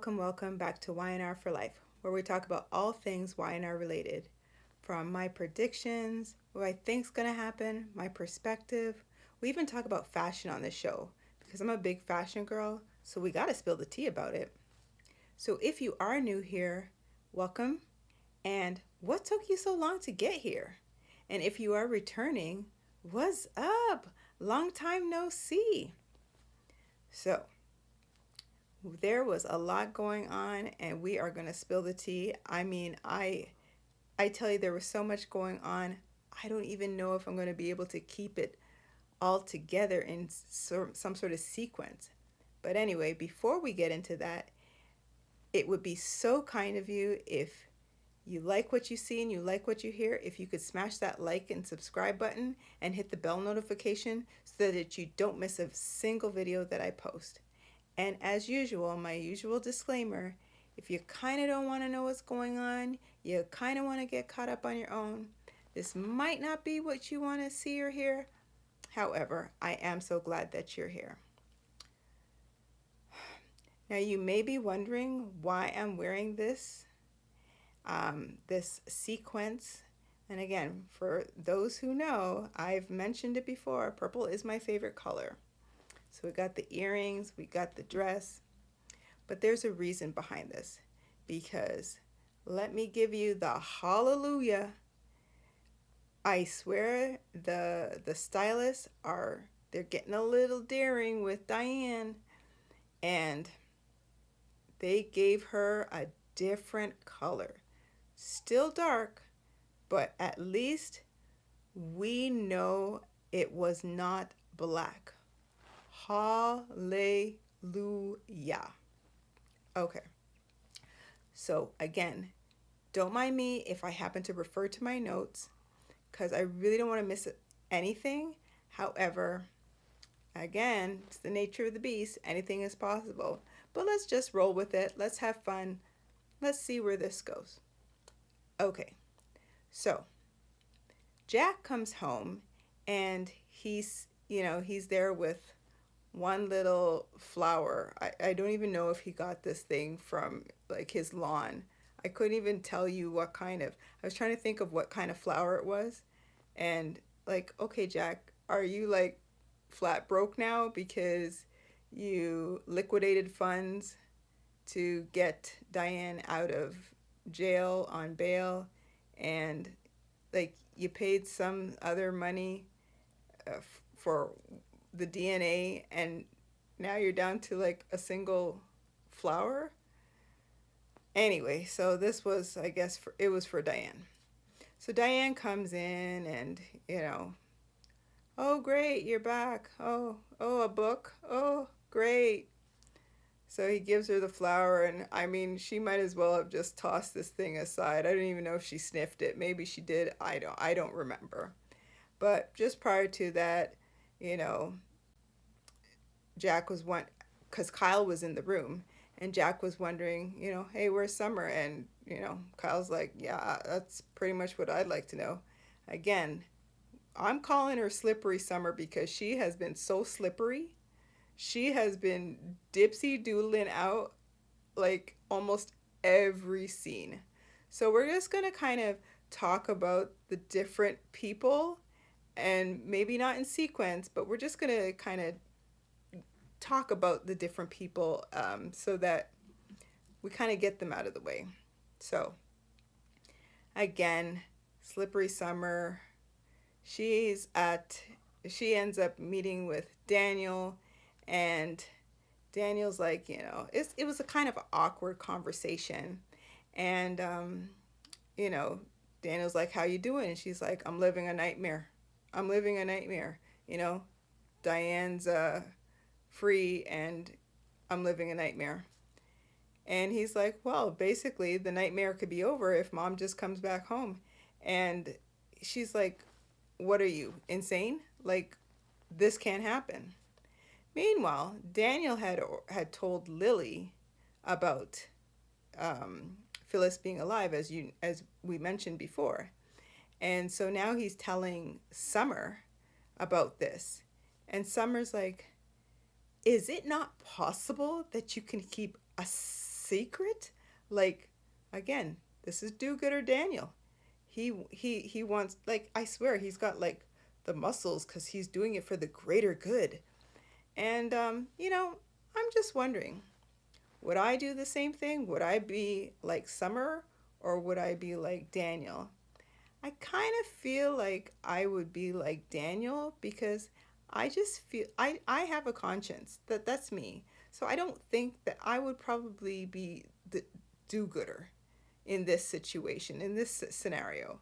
welcome back to Y&R For Life, where we talk about all things Y&R related. From my predictions, what I think's gonna happen, my perspective. We even talk about fashion on this show because I'm a big fashion girl, so we gotta spill the tea about it. So if you are new here, welcome. And what took you so long to get here? And if you are returning, what's up? Long time no see. So, there was a lot going on and we are going to spill the tea. I tell you there was so much going on. I don't even know if I'm going to be able to keep it all together in some sort of sequence. But anyway, before we get into that, it would be so kind of you if you like what you see and you like what you hear, if you could smash that like and subscribe button and hit the bell notification so that you don't miss a single video that I post. And as usual, my usual disclaimer, if you kind of don't want to know what's going on, you kind of want to get caught up on your own, this might not be what you want to see or hear. However, I am so glad that you're here. Now, you may be wondering why I'm wearing this sequence. And again, for those who know, I've mentioned it before, purple is my favorite color. So we got the earrings, we got the dress, but there's a reason behind this because let me give you the hallelujah. I swear the stylists they're getting a little daring with Diane, and they gave her a different color. Still dark, but at least we know it was not black. Hallelujah. Okay. So again, don't mind me if I happen to refer to my notes because I really don't want to miss anything. However, again, it's the nature of the beast. Anything is possible. But let's just roll with it. Let's have fun. Let's see where this goes. Okay. So, Jack comes home and he's there with one little flower. I don't even know if he got this thing from like his lawn. I couldn't even tell you what kind of. I was trying to think of what kind of flower it was. And like, okay, Jack, are you like flat broke now because you liquidated funds to get Diane out of jail on bail and like you paid some other money for the DNA and now you're down to like a single flower. Anyway, so this was, I guess, it was for Diane. So Diane comes in and, oh, great, you're back. Oh, a book. Oh, great. So he gives her the flower, and I mean, she might as well have just tossed this thing aside. I don't even know if she sniffed it. Maybe she did. I don't remember. But just prior to that, you know, Jack was because Kyle was in the room, and Jack was wondering, hey, where's Summer? And Kyle's like, yeah, that's pretty much what I'd like to know. Again, I'm calling her Slippery Summer because she has been so slippery. She has been dipsy doodling out like almost every scene. So we're just going to kind of talk about the different people and maybe not in sequence, but we're just going to kind of talk about the different people so that we kind of get them out of the way. So again, Slippery Summer, she ends up meeting with Daniel, and Daniel's like, it was a kind of awkward conversation. And, Daniel's like, how you doing? And she's like, I'm living a nightmare. I'm living a nightmare. Diane's free and I'm living a nightmare. And he's like, well, basically the nightmare could be over if mom just comes back home. And she's like, what are you, insane? Like, this can't happen. Meanwhile, Daniel had told Lily about Phyllis being alive, as we mentioned before, and so now he's telling Summer about this, and Summer's like, "Is it not possible that you can keep a secret? Like, again, this is do-gooder Daniel. He wants, like, I swear he's got like the muscles because he's doing it for the greater good. And I'm just wondering, would I do the same thing? Would I be like Summer or would I be like Daniel? I kind of feel like I would be like Daniel because I just feel I have a conscience. That's me. So I don't think that I would probably be the do-gooder in this situation, in this scenario.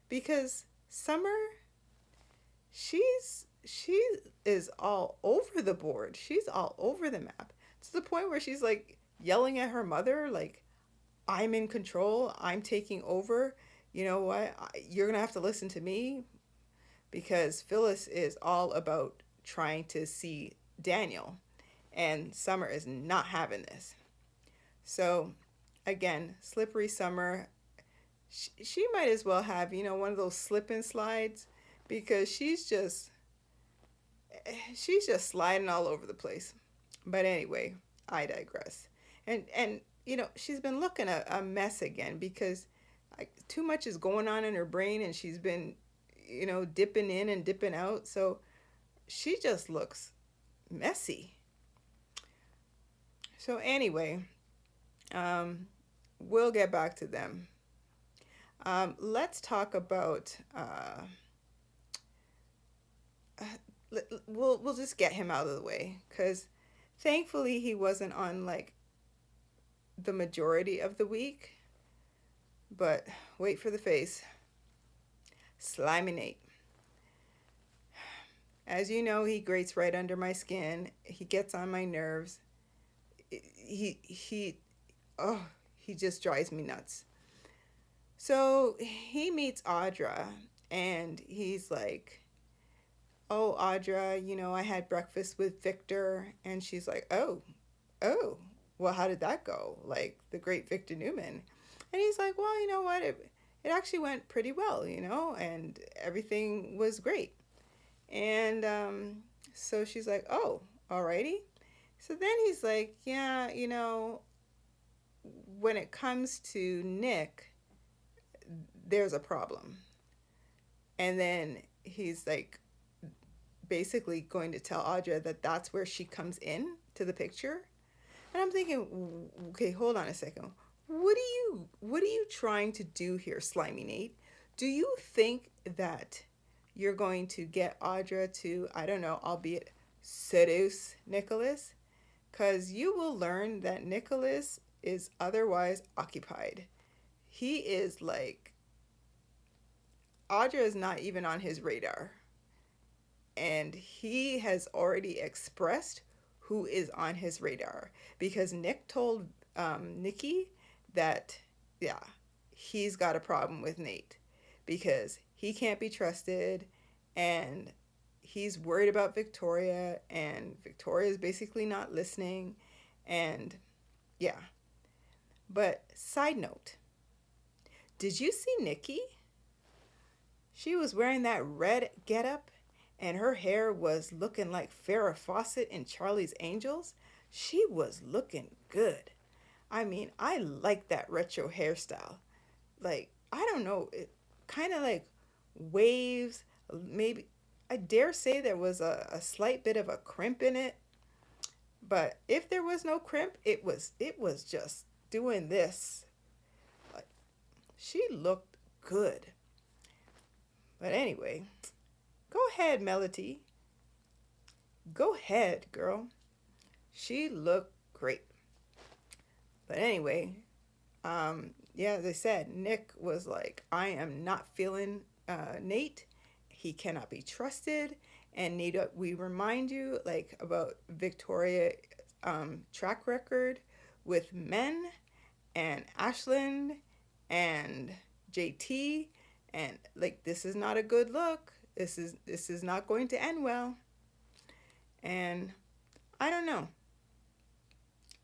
Because Summer, she is all over the board. She's all over the map to the point where she's like yelling at her mother like, I'm in control. I'm taking over. You know what? You're going to have to listen to me because Phyllis is all about trying to see Daniel, and Summer is not having this. So, again, slippery Summer. She might as well have, one of those slip and slides because she's just sliding all over the place. But anyway, I digress. And she's been looking a mess again because too much is going on in her brain and she's been dipping in and dipping out, so she just looks messy. So anyway, we'll get back to them. Let's talk about we'll just get him out of the way because thankfully he wasn't on like the majority of the week. But wait for the face. Slimy Nate. As you know, he grates right under my skin. He gets on my nerves. He just drives me nuts. So he meets Audra and he's like, oh, Audra, I had breakfast with Victor. And she's like, oh, well, how did that go? Like the great Victor Newman. And he's like, well, you know what? It actually went pretty well, and everything was great. And so she's like, oh, alrighty. So then he's like, yeah, when it comes to Nick, there's a problem. And then he's like basically going to tell Audra that that's where she comes in to the picture. And I'm thinking, okay, hold on a second. What are you trying to do here, Slimy Nate? Do you think that you're going to get Audra to, I don't know, albeit seduce Nicholas? Because you will learn that Nicholas is otherwise occupied. He is like, Audra is not even on his radar. And he has already expressed who is on his radar. Because Nick told Nikki that, yeah, he's got a problem with Nate. Because he can't be trusted and he's worried about Victoria and Victoria is basically not listening. And yeah. But side note, did you see Nikki? She was wearing that red getup and her hair was looking like Farrah Fawcett in Charlie's Angels. She was looking good. I mean, I like that retro hairstyle. Like, I don't know, it kind of like waves, maybe, I dare say there was a slight bit of a crimp in it. But if there was no crimp, it was just doing this. Like, she looked good. But anyway, go ahead, Melody. Go ahead, girl. She looked great. But anyway, yeah, as I said, Nick was like, I am not feeling Nate. He cannot be trusted. And Nate, we remind you like about Victoria's track record with men and Ashland and JT. And like, this is not a good look. This is not going to end well. And I don't know.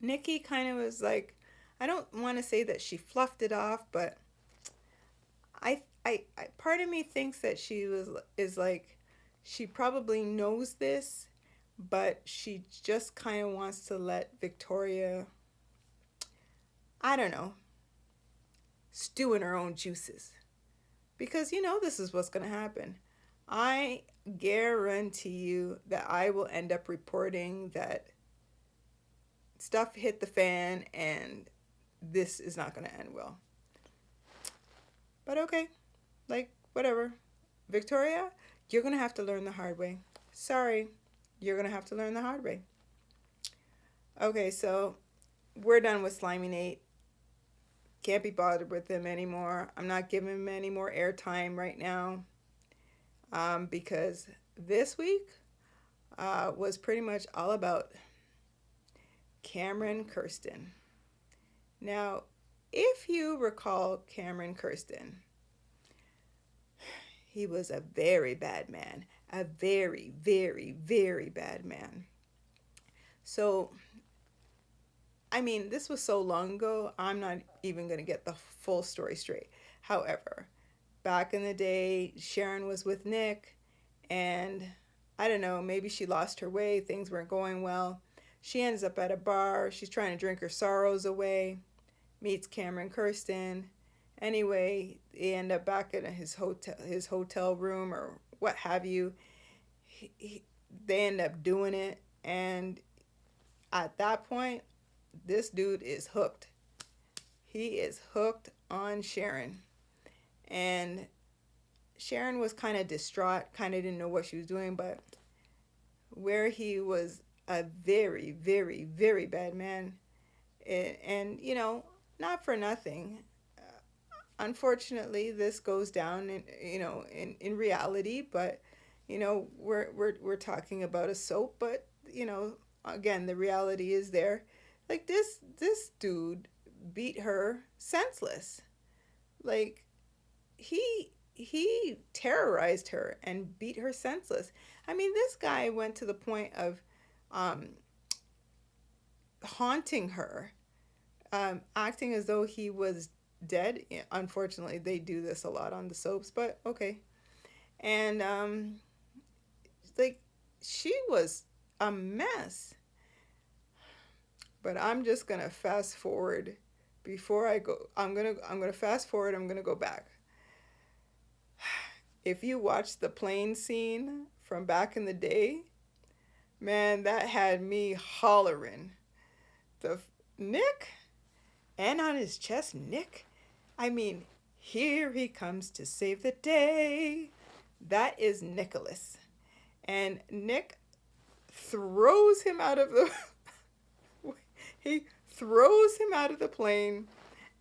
Nikki kind of was like, I don't want to say that she fluffed it off, but I part of me thinks that is like, she probably knows this, but she just kind of wants to let Victoria I don't know, stew in her own juices. Because this is what's going to happen. I guarantee you that I will end up reporting that stuff hit the fan and this is not going to end well. But okay, like, whatever. Victoria, you're going to have to learn the hard way. Sorry, you're going to have to learn the hard way. Okay, so we're done with Slimy Nate. Can't be bothered with him anymore. I'm not giving him any more airtime right now, because this week was pretty much all about Cameron Kirsten. Now, if you recall Cameron Kirsten, he was a very bad man. A very, very, very bad man. So, I mean, this was so long ago, I'm not even going to get the full story straight. However, back in the day, Sharon was with Nick, and I don't know, maybe she lost her way, things weren't going well. She ends up at a bar, she's trying to drink her sorrows away, meets Cameron Kirsten. Anyway, they end up back in his hotel room or what have you. They end up doing it, and at that point, this dude is hooked. He is hooked on Sharon. And Sharon was kind of distraught, kind of didn't know what she was doing, but where he was a very, very, very bad man, and not for nothing. Unfortunately, this goes down in reality, but we're talking about a soap, but again, the reality is there. Like, this dude beat her senseless. Like, he terrorized her and beat her senseless. I mean, this guy went to the point of haunting her, acting as though he was dead. Unfortunately, they do this a lot on the soaps, but okay. And like, she was a mess. But I'm just gonna fast forward before I go. I'm gonna fast forward. I'm gonna go back. If you watch the plane scene from back in the day, man, that had me hollering. The Nick, and on his chest, Nick. I mean, here he comes to save the day. That is Nicholas, and Nick throws him out of the. He throws him out of the plane,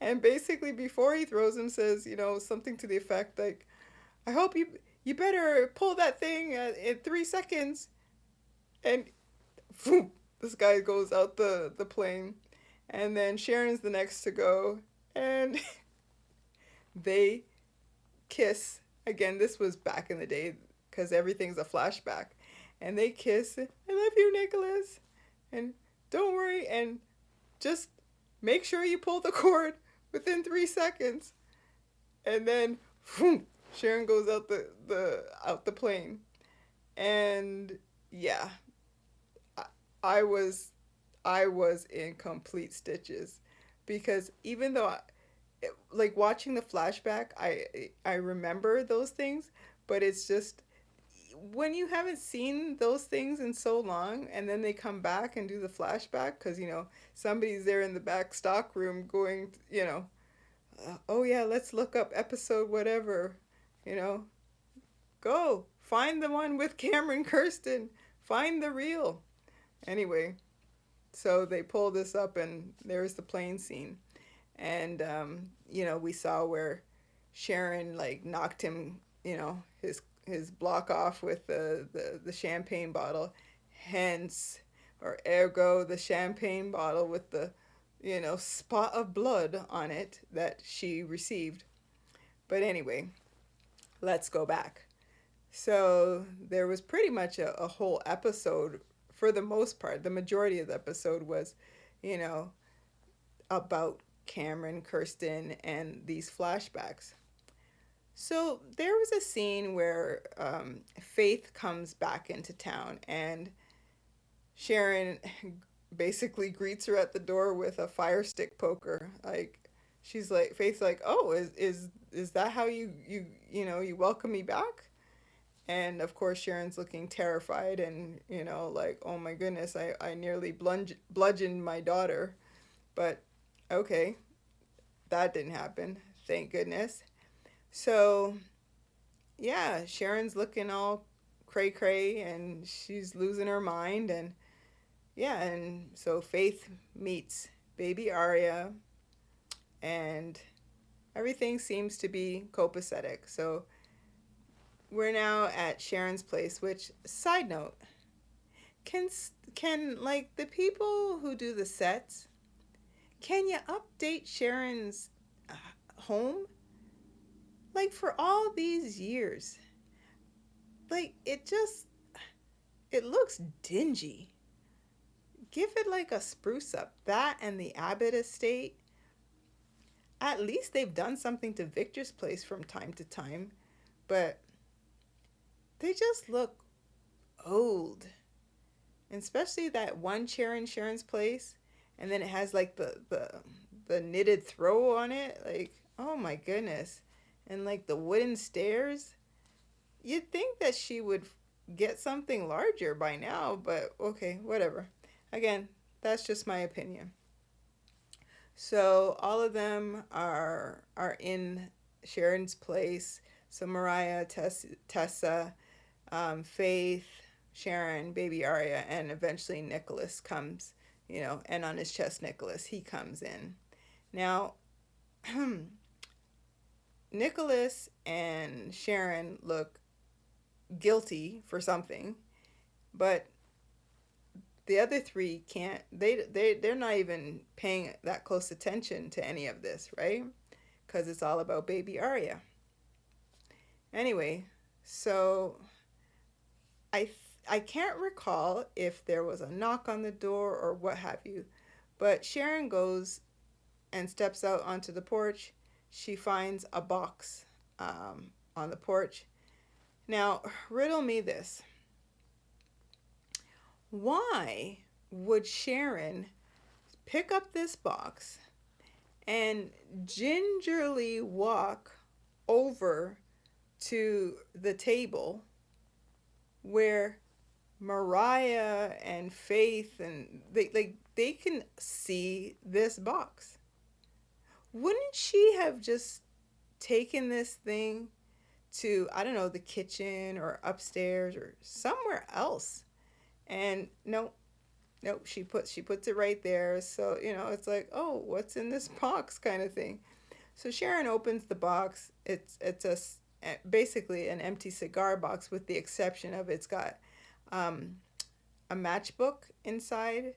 and basically before he throws him says, something to the effect like, I hope you better pull that thing in 3 seconds. And boom, this guy goes out the plane, and then Sharon's the next to go, and they kiss. Again, this was back in the day because everything's a flashback. And they kiss. I love you, Nicholas. And don't worry, and just make sure you pull the cord within 3 seconds. And then whoom, Sharon goes out the plane. And yeah, I was in complete stitches, because even though like watching the flashback, I remember those things, but it's just when you haven't seen those things in so long, and then they come back and do the flashback because somebody's there in the back stock room going, oh yeah, let's look up episode whatever, go find the one with Cameron Kirsten, find the reel. Anyway, so they pull this up, and there's the plane scene, and we saw where Sharon like knocked him, his block off with the champagne bottle, hence or ergo the champagne bottle with the spot of blood on it that she received. But anyway, let's go back. So there was pretty much a whole episode, for the most part, the majority of the episode was about Cameron Kirsten and these flashbacks. So there was a scene where Faith comes back into town, and Sharon basically greets her at the door with a fire stick poker. Like, she's like, Faith's like, oh, is that how you welcome me back? And of course, Sharon's looking terrified and, like, oh my goodness, I nearly bludgeoned my daughter. But okay, that didn't happen. Thank goodness. So, yeah, Sharon's looking all cray cray and she's losing her mind. And yeah, and so Faith meets baby Arya and everything seems to be copacetic. So we're now at Sharon's place, which, side note, can can like the people who do the sets, can you update Sharon's home? Like, for all these years, like, it looks dingy. Give it like a spruce up. That and the Abbott estate. At least they've done something to Victor's place from time to time, but they just look old. And especially that one chair in Sharon's place, and then it has like the knitted throw on it. Like, oh my goodness. And like the wooden stairs. You'd think that she would get something larger by now, but okay, whatever. Again, that's just my opinion. So all of them are in Sharon's place. So Mariah, Tessa, Faith, Sharon, baby Arya, and eventually Nicholas comes, and on his chest, Nicholas, he comes in. Now, Nicholas and Sharon look guilty for something, but the other three can't, they're not even paying that close attention to any of this, right? Because it's all about baby Arya. Anyway, so I can't recall if there was a knock on the door or what have you, but Sharon goes and steps out onto the porch. She finds a box on the porch. Now, riddle me this. Why would Sharon pick up this box and gingerly walk over to the table where Mariah and Faith and they can see this box? Wouldn't she have just taken this thing to, I don't know, the kitchen or upstairs or somewhere else? And no, she puts it right there. So, it's like, oh, what's in this box kind of thing. So Sharon opens the box. It's basically an empty cigar box, with the exception of it's got a matchbook inside.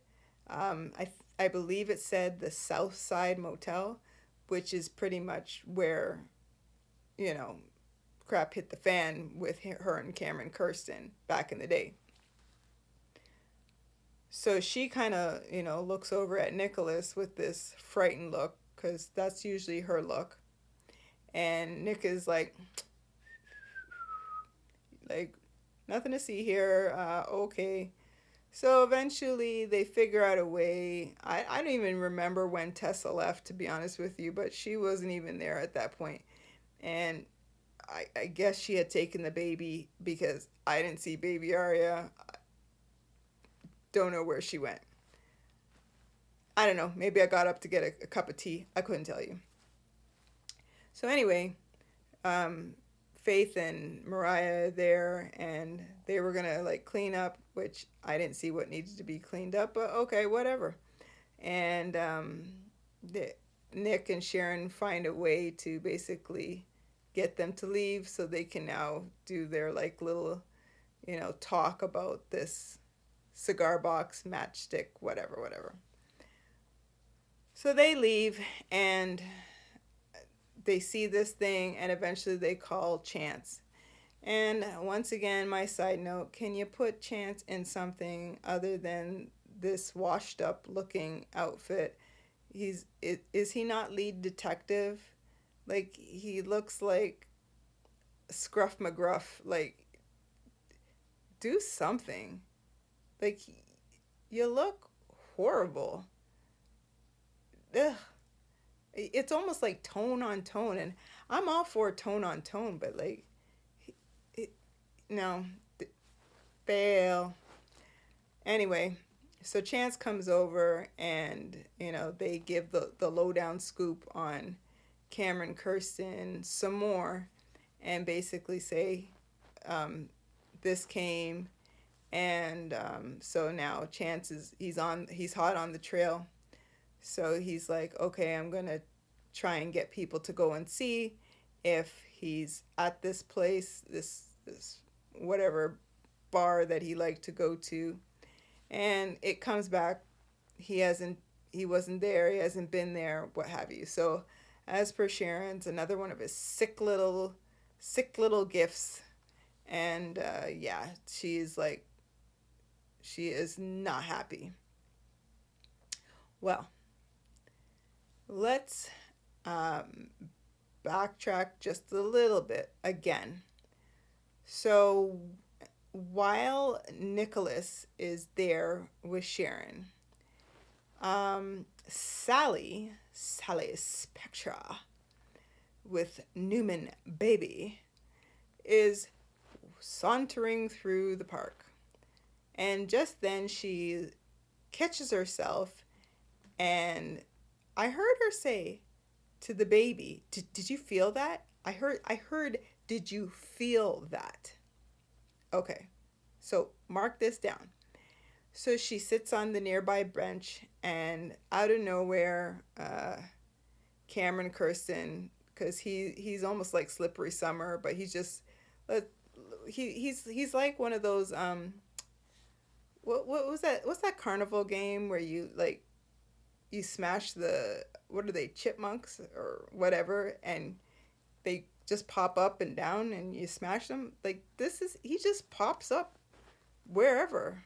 I believe it said the South Side Motel, which is pretty much where, crap hit the fan with her and Cameron Kirsten back in the day. So she kind of, looks over at Nicholas with this frightened look, because that's usually her look. And Nick is like, nothing to see here. Okay. So eventually they figure out a way. I don't even remember when Tessa left, to be honest with you, but she wasn't even there at that point. And I guess she had taken the baby, because I didn't see baby Arya. Don't know where she went. I don't know. Maybe I got up to get a cup of tea. I couldn't tell you. So anyway, Faith and Mariah there, and they were gonna clean up, which I didn't see what needed to be cleaned up, but okay, whatever. And Nick and Sharon find a way to basically get them to leave, so they can now do their little, talk about this cigar box, matchstick, whatever. So they leave and they see this thing, and eventually they call Chance. And once again, my side note, can you put Chance in something other than this washed up looking outfit? Is he not lead detective? He looks like Scruff McGruff. Do something. You look horrible. Ugh. It's almost like tone on tone, and I'm all for tone on tone, but like, it, no, fail. Anyway, so Chance comes over, and they give the lowdown scoop on Cameron Kirsten some more, and basically say, um, this came, and so now Chance he's hot on the trail. So he's like, okay, I'm gonna try and get people to go and see if he's at this place, this whatever bar that he liked to go to. And it comes back, he wasn't there, he hasn't been there, what have you. So as per Sharon's, another one of his sick little gifts. And yeah, she is not happy. Well, let's um, backtrack just a little bit again. So while Nicholas is there with Sharon, Sally Spectra with Newman Baby is sauntering through the park. And just then she catches herself, and I heard her say to the baby, did you feel that? I heard, did you feel that? Okay, so mark this down. So she sits on the nearby bench, and out of nowhere, Cameron Kirsten, because he's almost like Slippery Summer, but he's just, he's like one of those, what was that? What's that carnival game where you smash what are they, chipmunks or whatever, and they just pop up and down and you smash them? Like, he just pops up wherever.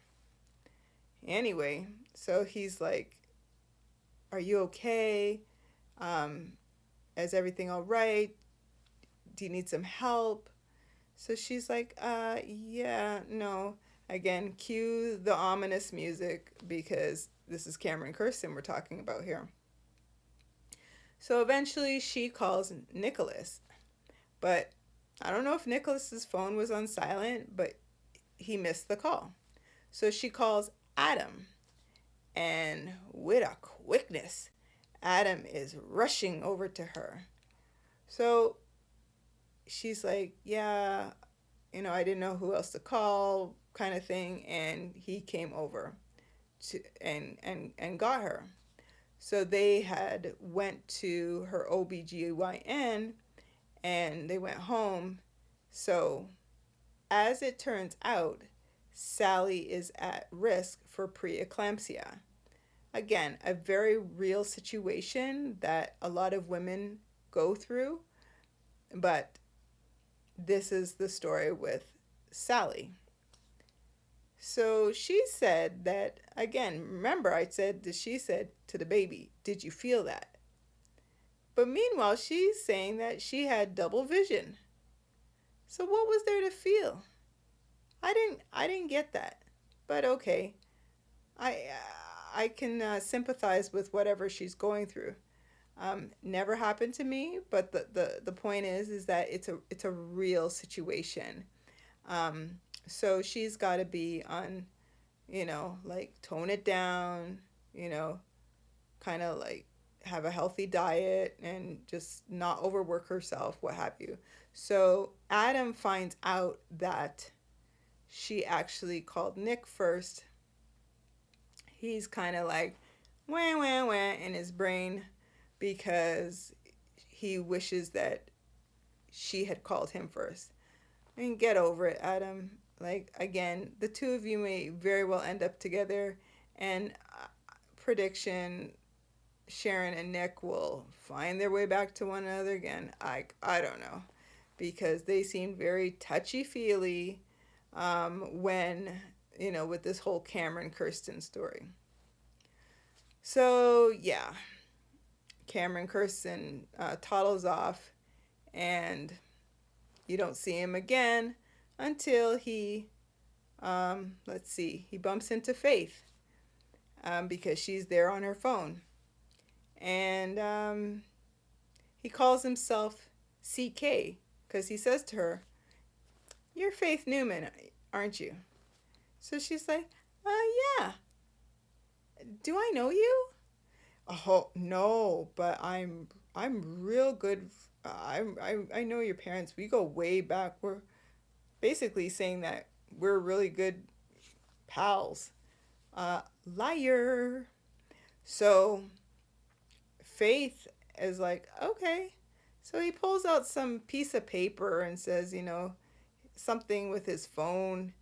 Anyway, so he's like, are you okay? Is everything all right? Do you need some help? So she's like, yeah, no. Again, cue the ominous music, because this is Cameron Kirsten we're talking about here. So eventually she calls Nicholas, but I don't know if Nicholas's phone was on silent, but he missed the call. So she calls Adam, and with a quickness, Adam is rushing over to her. So she's like, yeah, I didn't know who else to call, kind of thing, and he came over and got her. So they had went to her OBGYN, and they went home. So as it turns out, Sally is at risk for preeclampsia. Again, a very real situation that a lot of women go through, but this is the story with Sally. So she said that, again, remember I said that she said to the baby, did you feel that? But meanwhile, she's saying that she had double vision. So what was there to feel? I didn't get that. But okay. I can sympathize with whatever she's going through. Never happened to me, but the point is that it's a real situation. So she's got to be on, like, tone it down, kind of like have a healthy diet and just not overwork herself, what have you. So Adam finds out that she actually called Nick first. He's kind of like wah wah wah in his brain, because he wishes that she had called him first. And get over it, Adam. Like, again, the two of you may very well end up together, and prediction, Sharon and Nick will find their way back to one another again. I don't know, because they seemed very touchy-feely when, with this whole Cameron Kirsten story. So, yeah, Cameron Kirsten toddles off, and you don't see him again until he bumps into Faith. because she's there on her phone. And he calls himself CK because he says to her, "You're Faith Newman, aren't you?" So she's like, yeah. Do I know you? Oh no, but I'm real good. I know your parents. We go way back. We're basically saying that we're really good pals. Liar. So Faith is like, okay. So he pulls out some piece of paper and says, something with his phone,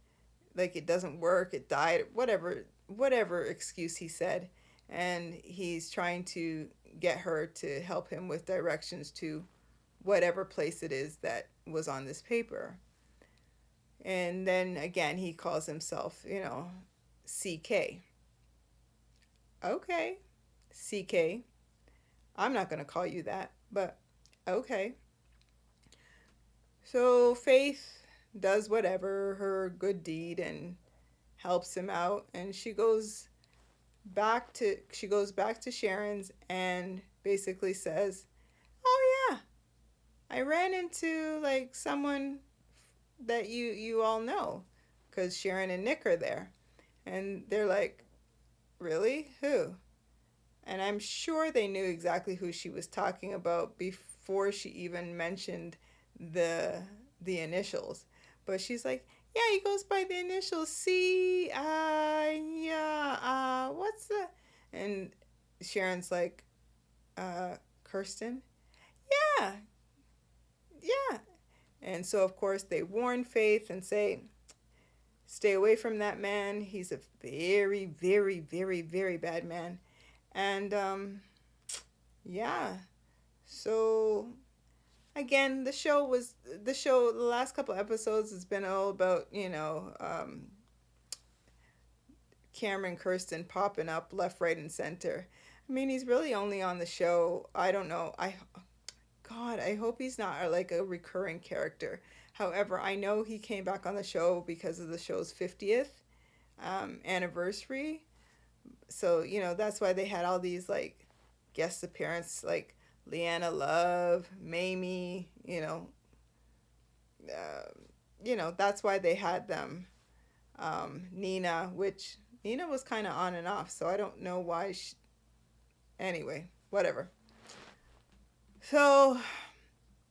like it doesn't work, it died, whatever excuse he said. And he's trying to get her to help him with directions to whatever place it is that was on this paper. And then again, he calls himself, CK. Okay, CK. I'm not going to call you that, but okay. So Faith does whatever, her good deed, and helps him out, and she goes back to Sharon's and basically says, "Oh yeah, I ran into like someone that you all know, because Sharon and Nick are there." And they're like, "Really? Who?" And I'm sure they knew exactly who she was talking about before she even mentioned the the initials. But she's like, "Yeah, he goes by the initials C. Yeah. What's the?" And Sharon's like, "Kirsten." Yeah, yeah. And so of course they warn Faith and say, "Stay away from that man. He's a very, very, very, very bad man." And yeah. So again, the last couple episodes has been all about, Cameron Kirsten popping up left, right, and center. I mean, he's really only on the show. I don't know. God, I hope he's not like a recurring character. However, I know he came back on the show because of the show's 50th anniversary. So, that's why they had all these like guest appearances, like Leanna Love, Mamie, that's why they had them. Nina, which Nina was kind of on and off, so I don't know why. Anyway, whatever. So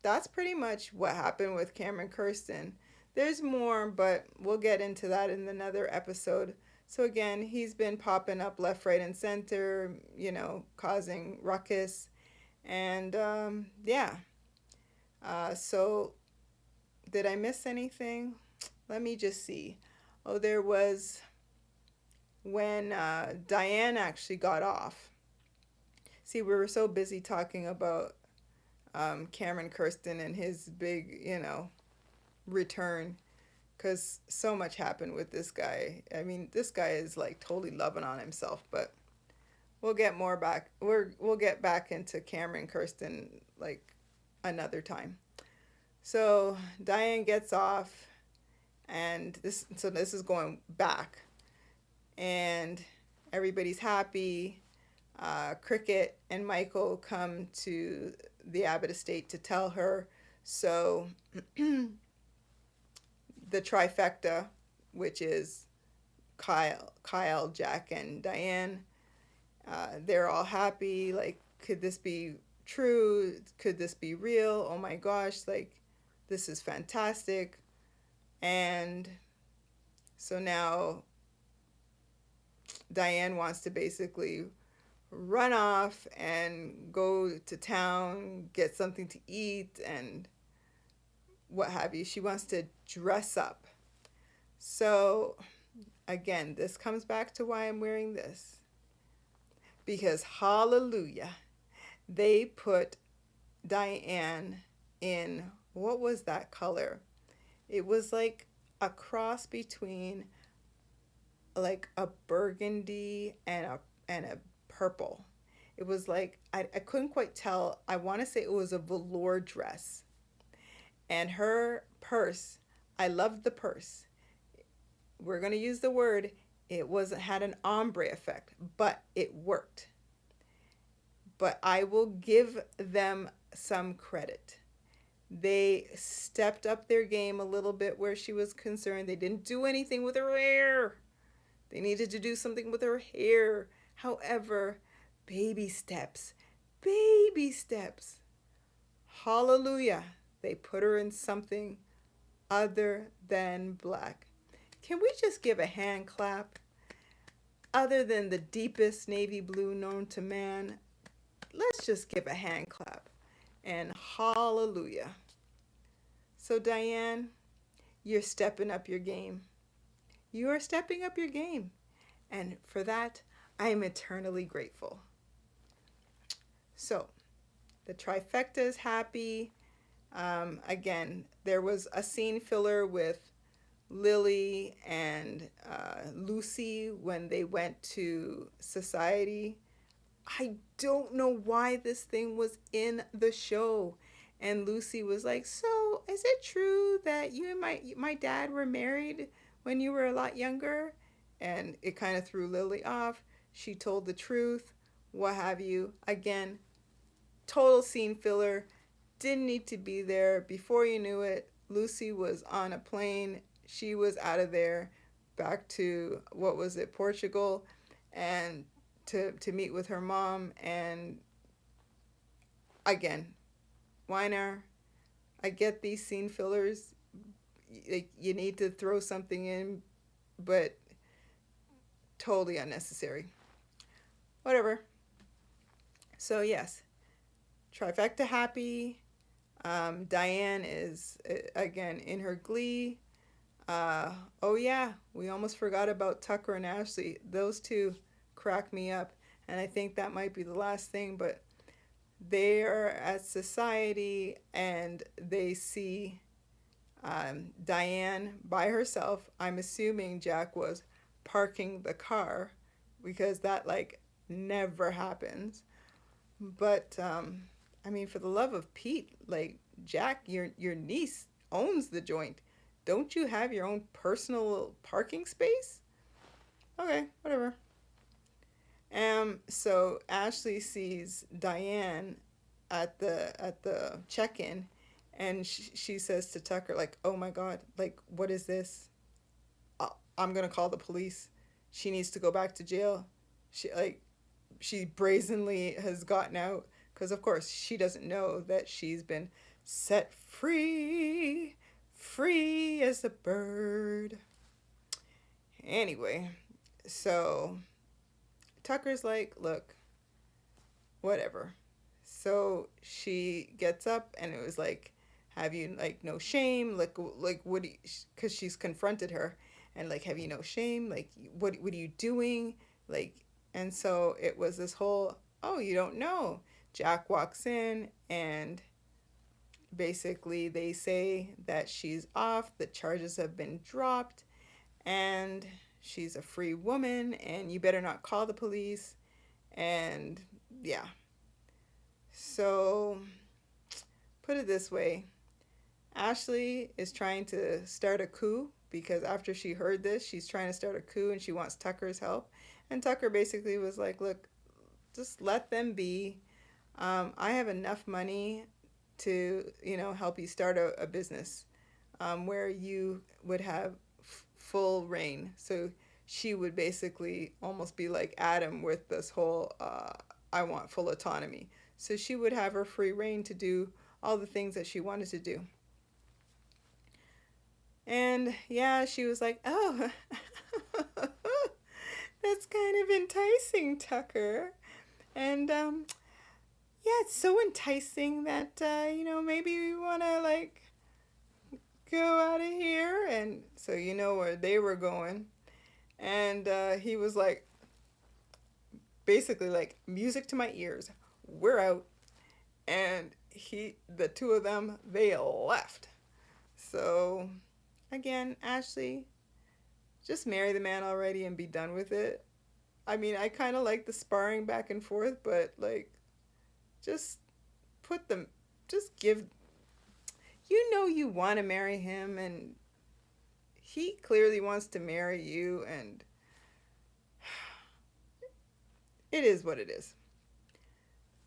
that's pretty much what happened with Cameron Kirsten. There's more, but we'll get into that in another episode. So again, he's been popping up left, right, and center, causing ruckus. And yeah. So did I miss anything? Let me just see. Oh, there was when Diane actually got off. See, we were so busy talking about Cameron Kirsten and his big, return, because so much happened with this guy. I mean, this guy is like totally loving on himself, but we'll get more back. We'll get back into Cameron Kirsten like another time. So Diane gets off, and this is going back, and everybody's happy. Cricket and Michael come to the Abbott estate to tell her. So the trifecta, which is Kyle, Jack, and Diane, they're all happy. Like, could this be true? Could this be real? Oh my gosh, like, this is fantastic. And so now Diane wants to basically run off and go to town, get something to eat, and what have you. She wants to dress up. So, again, this comes back to why I'm wearing this. Because, hallelujah, they put Diane in, what was that color? It was like a cross between like a burgundy and a purple. It was like, I couldn't quite tell. I want to say it was a velour dress. And her purse, I loved the purse. We're going to use the word, It wasn't had an ombre effect, but it worked. But I will give them some credit. They stepped up their game a little bit where she was concerned. They didn't do anything with her hair. They needed to do something with her hair. However, baby steps, baby steps. Hallelujah. They put her in something other than black. Can we just give a hand clap? Other than the deepest navy blue known to man, let's just give a hand clap. And hallelujah. So, Diane, you're stepping up your game. You are stepping up your game. And for that, I am eternally grateful. So, the trifecta is happy. Again, there was a scene filler with Lily and Lucy when they went to society. I don't know why this thing was in the show. And Lucy was like, so is it true that you and my dad were married when you were a lot younger? And it kind of threw Lily off. She told the truth, what have you. Again, total scene filler. Didn't need to be there. Before you knew it, Lucy was on a plane. She was out of there, back to, what was it, Portugal, and to meet with her mom. And again, Y&R, I get these scene fillers. You need to throw something in, but totally unnecessary. Whatever. So yes, trifecta happy. Diane is, again, in her glee. Oh yeah, we almost forgot about Tucker and Ashley. Those two crack me up. And I think that might be the last thing, but they are at society and they see Diane by herself. I'm assuming Jack was parking the car because that like never happens. But I mean, for the love of Pete, like Jack, your niece owns the joint. Don't you have your own personal parking space? Okay, whatever. So Ashley sees Diane at the check-in, and she says to Tucker, like, "Oh my God, like, what is this? I'm gonna call the police. She needs to go back to jail." She brazenly has gotten out because, of course, she doesn't know that she's been set free, free as a bird. Anyway, so Tucker's like, look, whatever. So she gets up and it was like, have you like no shame? Like what do you, because she's confronted her and like, have you no shame? Like, what are you doing? Like, and so it was this whole, oh, you don't know. Jack walks in and basically they say that she's off, the charges have been dropped, and she's a free woman, and you better not call the police. And yeah. So, put it this way, Ashley is trying to start a coup because after she heard this, she's trying to start a coup and she wants Tucker's help. And Tucker basically was like, look, just let them be. I have enough money to, help you start a business where you would have full reign. So she would basically almost be like Adam with this whole, I want full autonomy. So she would have her free reign to do all the things that she wanted to do. And yeah, she was like, oh, that's kind of enticing, Tucker. And yeah, it's so enticing that, maybe we want to like go out of here. And so you know where they were going. And he was like, basically like, music to my ears. We're out. And the two of them, they left. So again, Ashley, just marry the man already and be done with it. I mean, I kind of like the sparring back and forth, but like, just give, you want to marry him and he clearly wants to marry you, and it is what it is.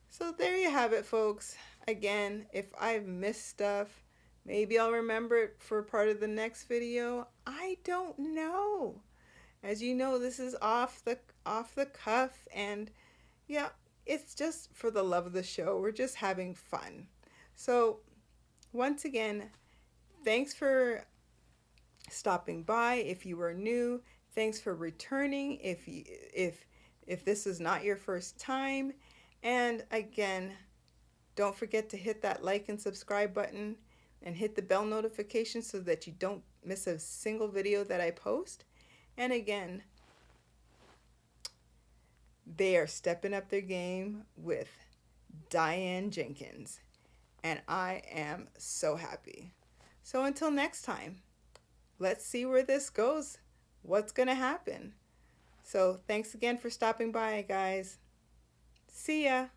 So there you have it, folks. Again, if I've missed stuff, maybe I'll remember it for part of the next video. I don't know. As you know, this is off the cuff, and yeah, it's just for the love of the show. We're just having fun. So once again, thanks for stopping by if you were new. Thanks for returning if this is not your first time. And again, don't forget to hit that like and subscribe button and hit the bell notification so that you don't miss a single video that I post. And again, they are stepping up their game with Diane Jenkins. And I am so happy. So until next time, let's see where this goes. What's going to happen? So thanks again for stopping by, guys. See ya.